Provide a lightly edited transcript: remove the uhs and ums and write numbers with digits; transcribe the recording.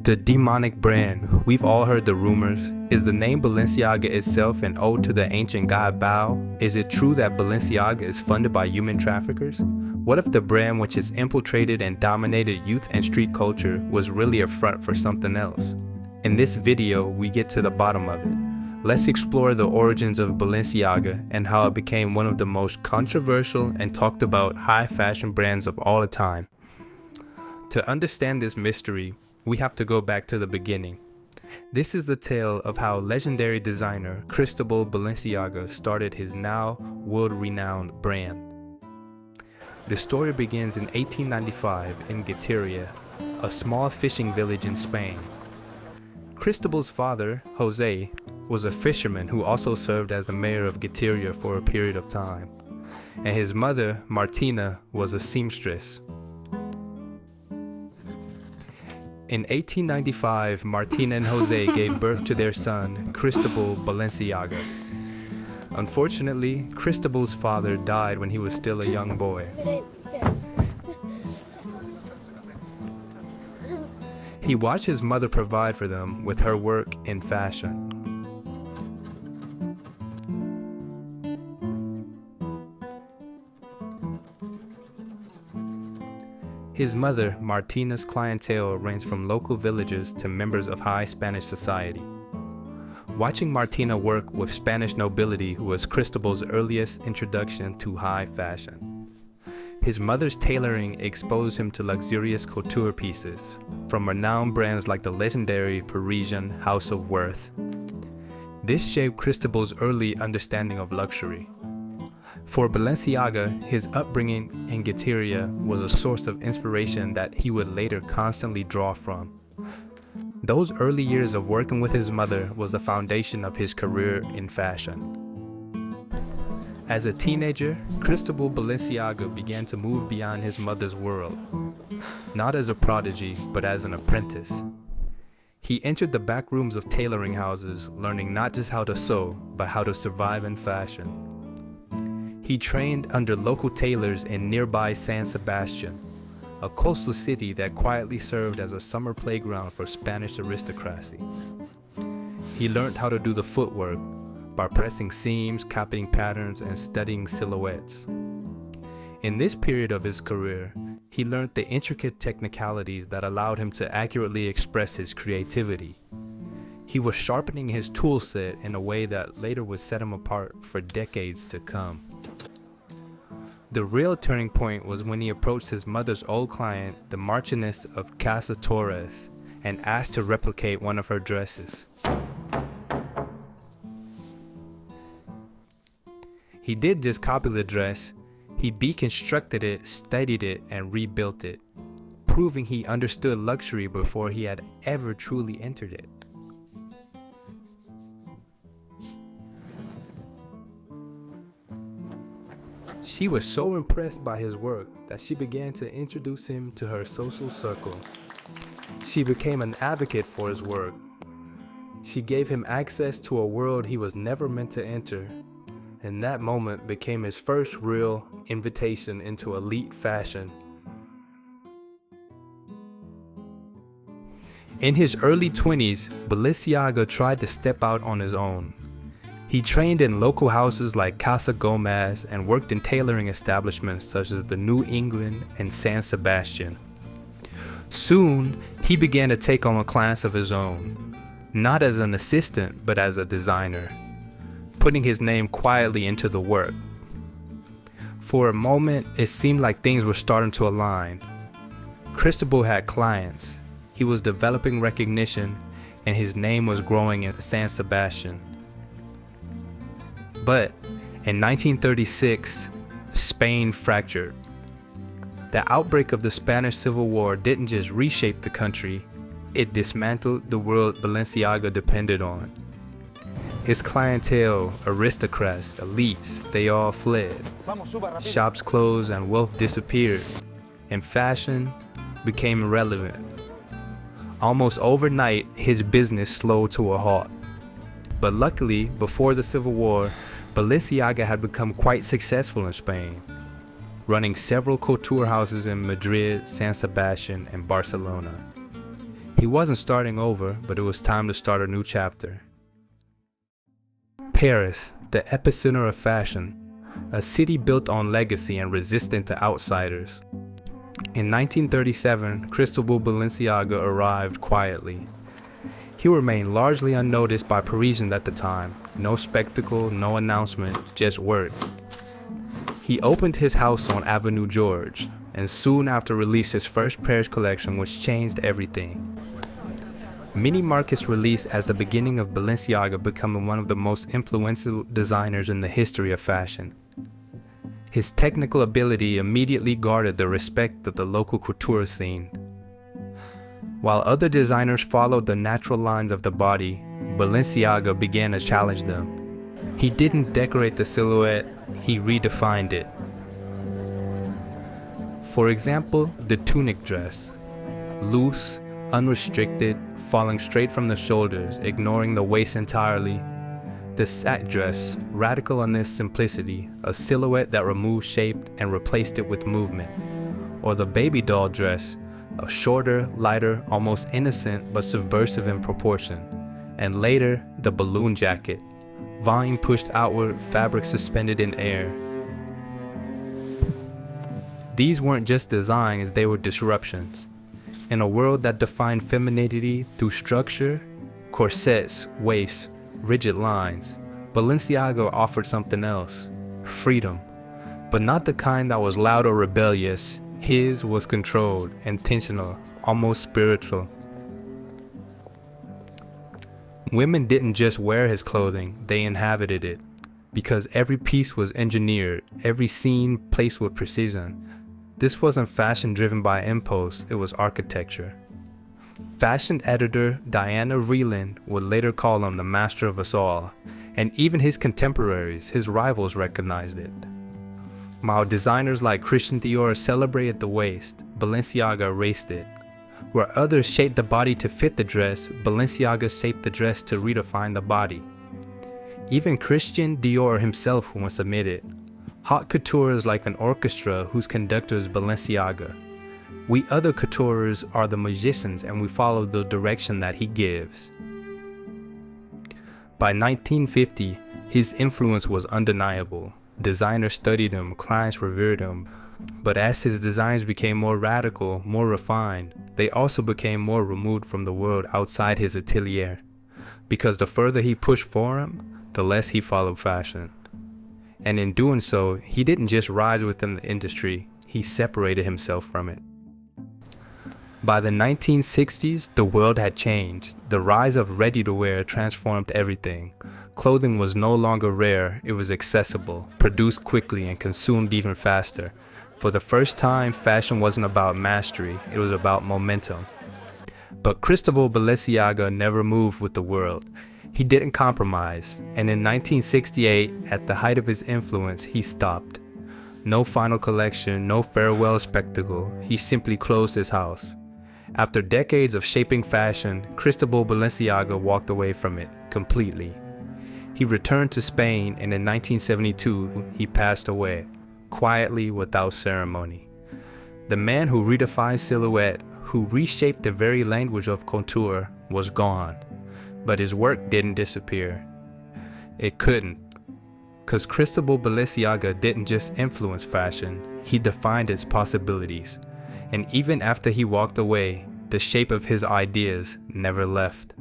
The demonic brand, we've all heard the rumors. Is the name Balenciaga itself an ode to the ancient god Baal? Is it true that Balenciaga is funded by human traffickers? What if the brand, which has infiltrated and dominated youth and street culture, was really a front for something else? In this video, we get to the bottom of it. Let's explore the origins of Balenciaga and how it became one of the most controversial and talked about high fashion brands of all time. To understand this mystery, we have to go back to the beginning. This is the tale of how legendary designer Cristóbal Balenciaga started his now world-renowned brand. The story begins in 1895 in Getaria, a small fishing village in Spain. Cristóbal's father, Jose, was a fisherman who also served as the mayor of Getaria for a period of time, and his mother, Martina, was a seamstress. In 1895, Martina and Jose gave birth to their son, Cristóbal Balenciaga. Unfortunately, Cristóbal's father died when he was still a young boy. He watched his mother provide for them with her work in fashion. His mother, Martina's clientele ranged from local villagers to members of high Spanish society. Watching Martina work with Spanish nobility was Cristóbal's earliest introduction to high fashion. His mother's tailoring exposed him to luxurious couture pieces from renowned brands like the legendary Parisian House of Worth. This shaped Cristóbal's early understanding of luxury. For Balenciaga, his upbringing in Getaria was a source of inspiration that he would later constantly draw from. Those early years of working with his mother was the foundation of his career in fashion. As a teenager, Cristóbal Balenciaga began to move beyond his mother's world, not as a prodigy, but as an apprentice. He entered the back rooms of tailoring houses, learning not just how to sew, but how to survive in fashion. He trained under local tailors in nearby San Sebastian, a coastal city that quietly served as a summer playground for Spanish aristocracy. He learned how to do the footwork by pressing seams, copying patterns, and studying silhouettes. In this period of his career, he learned the intricate technicalities that allowed him to accurately express his creativity. He was sharpening his tool set in a way that later would set him apart for decades to come. The real turning point was when he approached his mother's old client, the Marchioness of Casa Torres, and asked to replicate one of her dresses. He did just copy the dress, he deconstructed it, studied it, and rebuilt it, proving he understood luxury before he had ever truly entered it. She was so impressed by his work that she began to introduce him to her social circle. She became an advocate for his work. She gave him access to a world he was never meant to enter, and that moment became his first real invitation into elite fashion. In his early 20s, Balenciaga tried to step out on his own. He trained in local houses like Casa Gomez and worked in tailoring establishments such as the New England and San Sebastian. Soon, he began to take on a class of his own, not as an assistant but as a designer, putting his name quietly into the work. For a moment, it seemed like things were starting to align. Cristóbal had clients, he was developing recognition, and his name was growing in San Sebastian. But in 1936, Spain fractured. The outbreak of the Spanish Civil War didn't just reshape the country, it dismantled the world Balenciaga depended on. His clientele, aristocrats, elites, they all fled. Shops closed and wealth disappeared, and fashion became irrelevant. Almost overnight, his business slowed to a halt. But luckily, before the Civil War, Balenciaga had become quite successful in Spain, running several couture houses in Madrid, San Sebastian, and Barcelona. He wasn't starting over, but it was time to start a new chapter. Paris, the epicenter of fashion, a city built on legacy and resistant to outsiders. In 1937, Cristóbal Balenciaga arrived quietly. He remained largely unnoticed by Parisians at the time. No spectacle, no announcement, just work. He opened his house on Avenue Georges, and soon after released his first Paris collection, which changed everything. Many markets released as the beginning of Balenciaga becoming one of the most influential designers in the history of fashion. His technical ability immediately garnered the respect of the local couture scene. While other designers followed the natural lines of the body, Balenciaga began to challenge them. He didn't decorate the silhouette, he redefined it. For example, the tunic dress. Loose, unrestricted, falling straight from the shoulders, ignoring the waist entirely. The sack dress, radical in its simplicity, a silhouette that removed shape and replaced it with movement. Or the baby doll dress, a shorter, lighter, almost innocent but subversive in proportion. And later, the balloon jacket, volume pushed outward, fabric suspended in air. These weren't just designs, they were disruptions. In a world that defined femininity through structure, corsets, waists, rigid lines, Balenciaga offered something else, freedom, but not the kind that was loud or rebellious. His was controlled, intentional, almost spiritual. Women didn't just wear his clothing, they inhabited it, because every piece was engineered, every scene placed with precision. This wasn't fashion driven by impulse, it was architecture. Fashion editor Diana Vreeland would later call him the master of us all, and even his contemporaries, his rivals, recognized it. While designers like Christian Dior celebrated the waist, Balenciaga erased it. Where others shaped the body to fit the dress, Balenciaga shaped the dress to redefine the body. Even Christian Dior himself once admitted, haute couture is like an orchestra whose conductor is Balenciaga. We other couturiers are the magicians and we follow the direction that he gives. By 1950, his influence was undeniable. Designers studied him, clients revered him. But as his designs became more radical, more refined, they also became more removed from the world outside his atelier. Because the further he pushed for him, the less he followed fashion. And in doing so, he didn't just rise within the industry, he separated himself from it. By the 1960s, the world had changed. The rise of ready-to-wear transformed everything. Clothing was no longer rare, it was accessible, produced quickly and consumed even faster. For the first time, fashion wasn't about mastery, it was about momentum. But Cristóbal Balenciaga never moved with the world. He didn't compromise, and in 1968, at the height of his influence, he stopped. No final collection, no farewell spectacle, he simply closed his house. After decades of shaping fashion, Cristóbal Balenciaga walked away from it, completely. He returned to Spain, and in 1972, he passed away, quietly without ceremony. The man who redefined silhouette, who reshaped the very language of couture, was gone. But his work didn't disappear. It couldn't. Because Cristóbal Balenciaga didn't just influence fashion, he defined its possibilities. And even after he walked away, the shape of his ideas never left.